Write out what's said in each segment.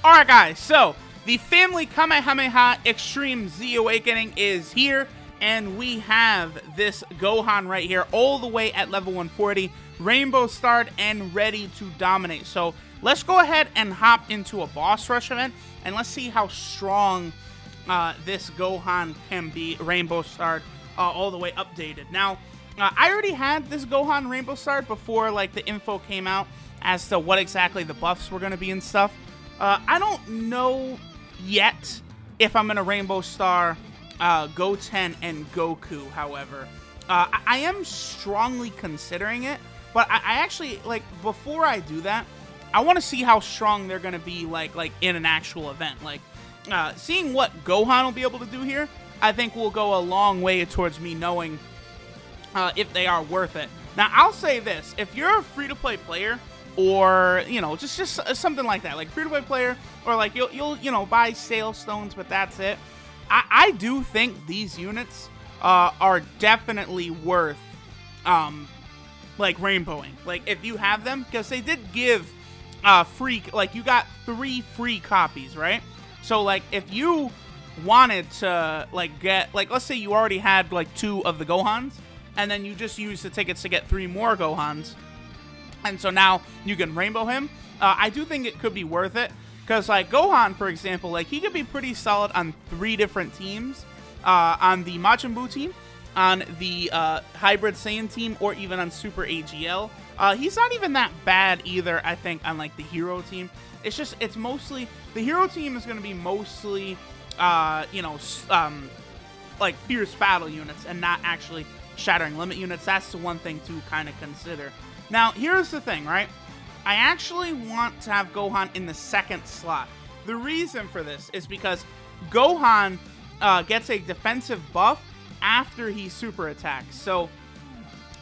Alright guys, so the Family Kamehameha Extreme Z Awakening is here, and we have this Gohan right here all the way at level 140, Rainbow Starred and ready to dominate. So let's go ahead and hop into a boss rush event, and let's see how strong this Gohan can be Rainbow Starred all the way updated. Now, I already had this Gohan Rainbow Starred before like the info came out as to what exactly the buffs were going to be and stuff. I don't know yet if I'm going to Rainbow Star Goten and Goku, however. I am strongly considering it, but I actually, like, before I do that, I want to see how strong they're going to be, like in an actual event. Like, seeing what Gohan will be able to do here, I think will go a long way towards me knowing if they are worth it. Now, I'll say this. If you're a free-to-play player, or, you know, just something like that, like free-to-play player, or like you'll you know, buy sale stones, but that's it. I do think these units are definitely worth like rainbowing, like if you have them, because they did give free, like you got 3 free copies, right? So like if you wanted to like get, like, let's say you already had like 2 of the Gohans, and then you just used the tickets to get 3 more Gohans, and so now you can rainbow him. I do think it could be worth it, because like Gohan, for example, like he could be pretty solid on 3 different teams, on the Majin Buu team, on the Hybrid Saiyan team, or even on Super AGL. He's not even that bad either, I think, on like the Hero team. It's just, it's mostly, the Hero team is going to be mostly, you know, like fierce battle units and not actually shattering limit units. That's the one thing to kind of consider. Now, here's the thing, right? I actually want to have Gohan in the 2nd slot. The reason for this is because Gohan gets a defensive buff after he super attacks. So,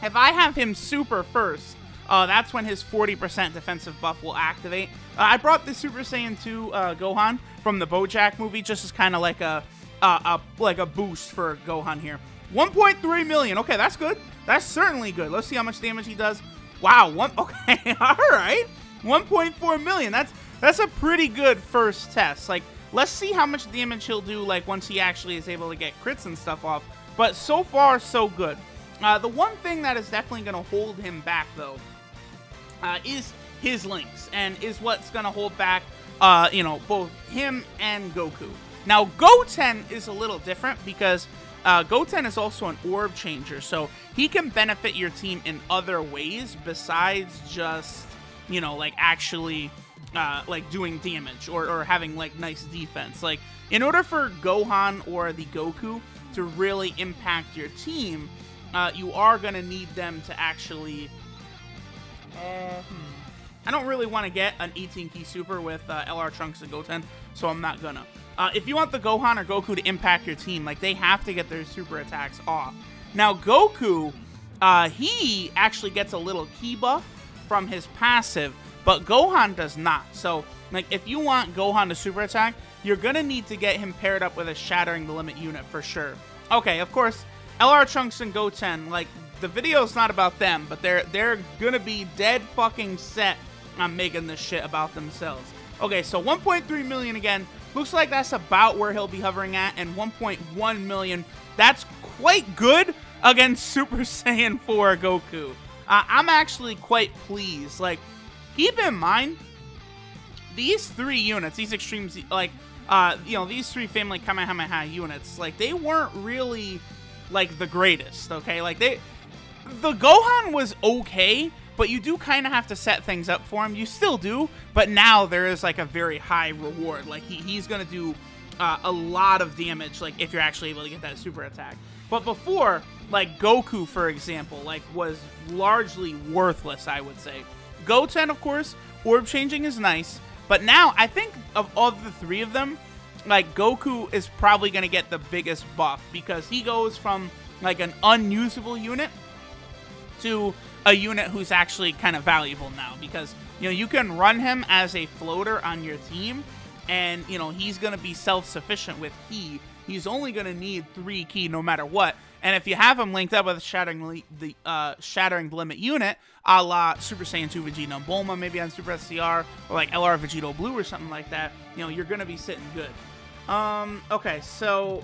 if I have him super first, that's when his 40% defensive buff will activate. I brought the Super Saiyan 2 Gohan from the BoJack movie just as kind of like a boost for Gohan here. 1.3 million. Okay, that's good. That's certainly good. Let's see how much damage he does. Wow, okay, all right. 1.4 million. That's a pretty good first test. Like, let's see how much damage he'll do, like, once he actually is able to get crits and stuff off. But so far, so good. The one thing that is definitely going to hold him back, though, is his links, and is what's going to hold back, you know, both him and Goku. Now, Goten is a little different because Goten is also an orb changer, so he can benefit your team in other ways besides just, you know, like actually like doing damage or having like nice defense. Like, in order for Gohan or the Goku to really impact your team, you are going to need them to actually... I don't really want to get an 18-key super with LR Trunks and Goten, so I'm not gonna. If you want the Gohan or Goku to impact your team, like, they have to get their super attacks off. Now, Goku, he actually gets a little key buff from his passive, but Gohan does not. So, like, if you want Gohan to super attack, you're gonna need to get him paired up with a Shattering the Limit unit for sure. Okay, of course, LR Trunks and Goten, like, the video's not about them, but they're gonna be dead fucking set on making this shit about themselves. Okay, so 1.3 million again. Looks like that's about where he'll be hovering at, and 1.1 million. That's quite good against Super Saiyan 4 Goku. I'm actually quite pleased. Like, keep in mind, these 3 units, these Extreme Z, like, you know, these 3 Family Kamehameha units, like, they weren't really, like, the greatest, okay? Like, the Gohan was okay, but you do kind of have to set things up for him. You still do, but now there is, like, a very high reward. Like, he's going to do a lot of damage, like, if you're actually able to get that super attack. But before, like, Goku, for example, like, was largely worthless, I would say. Goten, of course, orb changing is nice, but now, I think of the 3 of them, like, Goku is probably going to get the biggest buff, because he goes from, like, an unusable unit to a unit who's actually kind of valuable now, because, you know, you can run him as a floater on your team, and, you know, he's going to be self-sufficient with ki. He's only going to need 3 ki no matter what, And if you have him linked up with Shattering Limit unit, a la Super Saiyan 2 Vegeta and Bulma, maybe on Super SCR, or like LR Vegito Blue or something like that, you know, you're going to be sitting good. Okay, so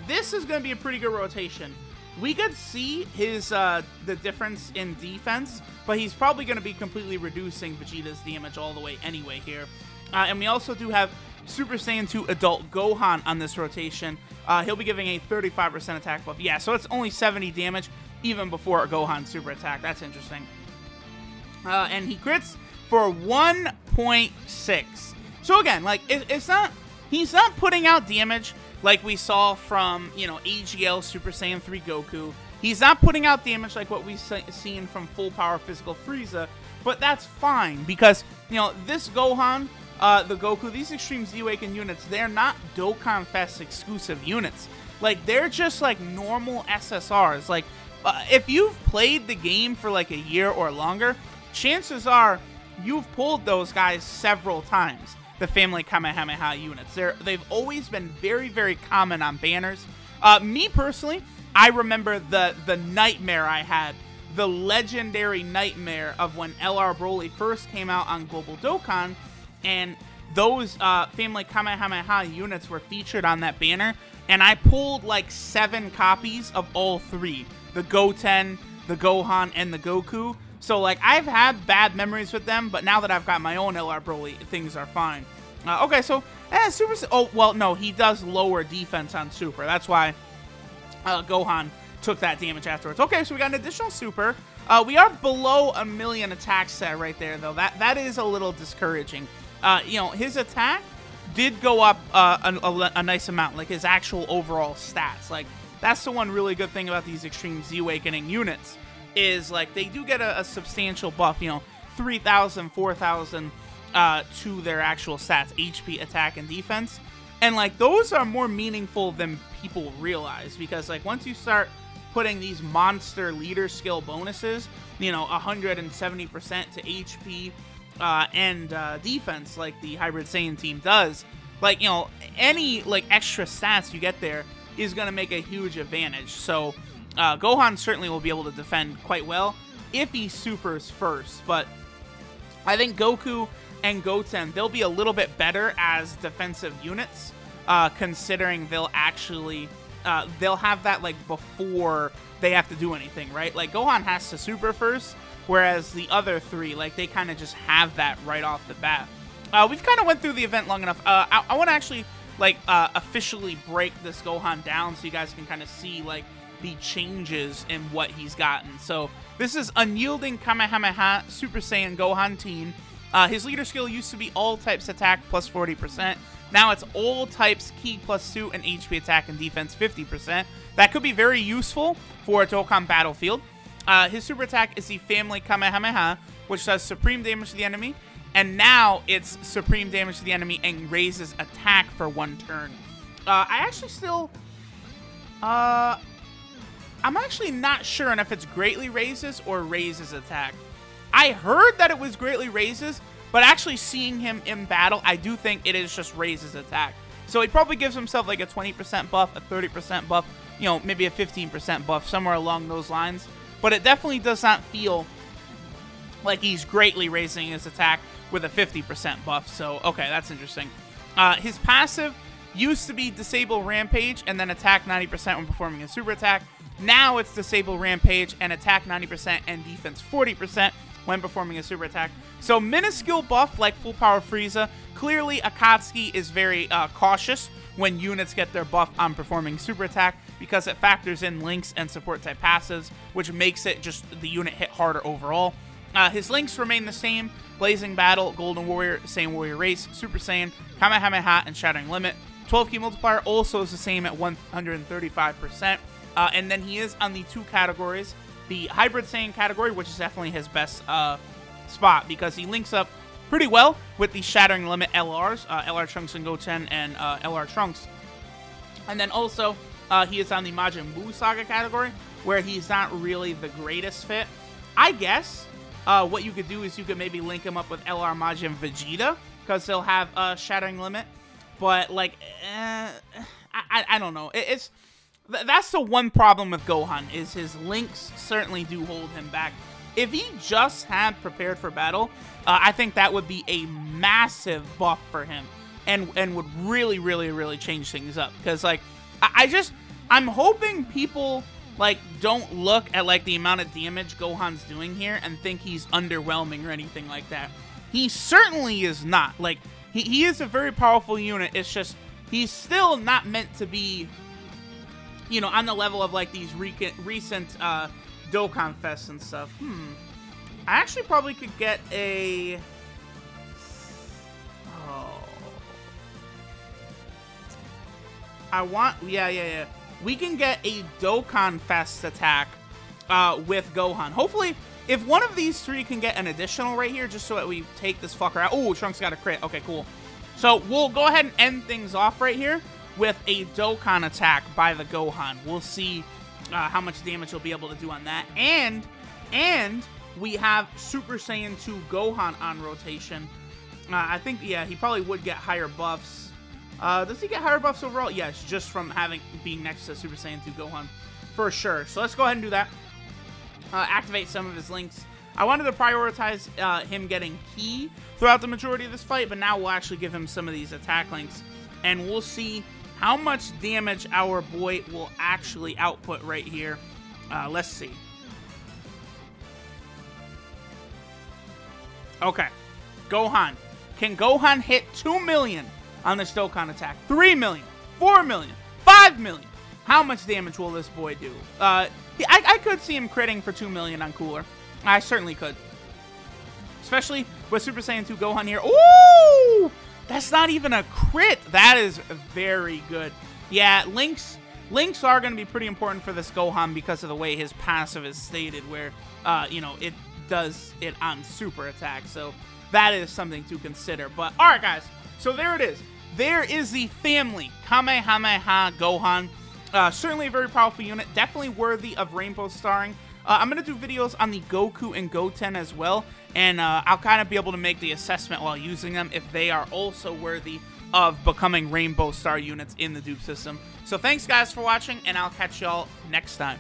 this is going to be a pretty good rotation. We could see his the difference in defense, but he's probably going to be completely reducing Vegeta's damage all the way anyway here. And we also do have Super Saiyan 2 Adult Gohan on this rotation. He'll be giving a 35% attack buff. Yeah, so it's only 70 damage even before a Gohan super attack. That's interesting. And he crits for 1.6. So again, like, he's not putting out damage like we saw from, you know, AGL Super Saiyan 3 Goku. He's not putting out damage like what we've seen from Full Power Physical Frieza, but that's fine because, you know, this Gohan, the Goku, these Extreme Z-Awaken units, they're not Dokkan Fest exclusive units. Like, they're just, like, normal SSRs. Like, if you've played the game for, like, a year or longer, chances are you've pulled those guys several times, the Family Kamehameha units. They've always been very, very common on banners. Me, personally, I remember the nightmare I had, the legendary nightmare of when LR Broly first came out on Global Dokkan, and those Family Kamehameha units were featured on that banner, and I pulled like 7 copies of all 3. The Goten, the Gohan, and the Goku. So, like, I've had bad memories with them, but now that I've got my own LR Broly, things are fine. Okay, so, Super... Oh, well, no, he does lower defense on Super. That's why Gohan took that damage afterwards. Okay, so we got an additional Super. We are below 1,000,000 attack set right there, though. That is a little discouraging. You know, his attack did go up a nice amount, like his actual overall stats. Like, that's the one really good thing about these Extreme Z-Awakening units, is, like, they do get a substantial buff, you know, 3,000, 4,000 to their actual stats, HP, attack, and defense. And, like, those are more meaningful than people realize, because, like, once you start putting these monster leader skill bonuses, you know, 170% to HP and defense, like the Hybrid Saiyan team does, like, you know, any, like, extra stats you get there is going to make a huge advantage. So Gohan certainly will be able to defend quite well if he supers first, but I think Goku and Goten, they'll be a little bit better as defensive units, considering they'll actually, they'll have that, like, before they have to do anything, right? Like, Gohan has to super first, whereas the other 3, like, they kind of just have that right off the bat. We've kind of went through the event long enough. I want to actually, like, officially break this Gohan down so you guys can kind of see, like, the changes in what he's gotten. So this is Unyielding Kamehameha Super Saiyan Gohan Teen. His leader skill used to be all types attack plus 40%. Now it's all types ki plus suit and HP attack and defense 50%. That could be very useful for a Dokkan battlefield. His super attack is the Family Kamehameha, which does supreme damage to the enemy. And now it's supreme damage to the enemy and raises attack for 1 turn. I actually still... I'm actually not sure on if it's greatly raises or raises attack. I heard that it was greatly raises, but actually seeing him in battle, I do think it is just raises attack. So he probably gives himself like a 20% buff, a 30% buff, you know, maybe a 15% buff, somewhere along those lines. But it definitely does not feel like he's greatly raising his attack with a 50% buff. So, okay, that's interesting. His passive used to be Disable Rampage and then attack 90% when performing a super attack. Now it's Disable Rampage and attack 90% and defense 40% when performing a super attack. So minuscule buff like Full Power Frieza. Clearly, Akatsuki is very cautious when units get their buff on performing super attack because it factors in links and support type passives, which makes it just the unit hit harder overall. His links remain the same: Blazing Battle, Golden Warrior, Saiyan Warrior Race, Super Saiyan, Kamehameha, and Shattering Limit. 12 key multiplier also is the same at 135%. And then he is on the 2 categories. The Hybrid Saiyan category, which is definitely his best spot because he links up pretty well with the Shattering Limit LRs, LR Trunks and Goten and LR Trunks. And then also, he is on the Majin Buu Saga category, where he's not really the greatest fit. I guess what you could do is you could maybe link him up with LR Majin Vegeta, because they'll have Shattering Limit. But, like, I don't know. That's the one problem with Gohan, is his links certainly do hold him back. If he just had prepared for battle, I think that would be a massive buff for him, and would really, really, really change things up. Because, like, I'm hoping people, like, don't look at, like, the amount of damage Gohan's doing here and think he's underwhelming or anything like that. He certainly is not. Like, he is a very powerful unit. It's just, he's still not meant to be, you know, on the level of, like, these recent Dokkan Fests and stuff. I actually probably could get a... Oh. Yeah. We can get a Dokkan Fest attack with Gohan. Hopefully, if one of these three can get an additional right here, just so that we take this fucker out. Oh, Trunks got a crit. Okay, cool. So we'll go ahead and end things off right here with a Dokkan attack by the Gohan. We'll see how much damage he'll be able to do on that. And we have Super Saiyan 2 Gohan on rotation. I think, yeah, he probably would get higher buffs. Does he get higher buffs overall? Yes, just from being next to Super Saiyan 2 Gohan, for sure. So let's go ahead and do that. Activate some of his links. I wanted to prioritize him getting Ki throughout the majority of this fight, but now we'll actually give him some of these attack links, and we'll see how much damage our boy will actually output right here. Let's see. Okay. Gohan. Can Gohan hit 2 million on this Dokkan attack? 3 million? 4 million? 5 million? How much damage will this boy do? I could see him critting for 2 million on Cooler. I certainly could. Especially with Super Saiyan 2 Gohan here. Ooh! That's not even a crit. That is very good. Yeah, links are going to be pretty important for this Gohan because of the way his passive is stated, where, you know, it does it on super attack. So that is something to consider. But, alright, guys. So there it is. There is the family Kamehameha Gohan. Certainly a very powerful unit. Definitely worthy of rainbow starring. I'm going to do videos on the Goku and Goten as well, and I'll kind of be able to make the assessment while using them if they are also worthy of becoming rainbow star units in the dupe system. So thanks, guys, for watching, and I'll catch y'all next time.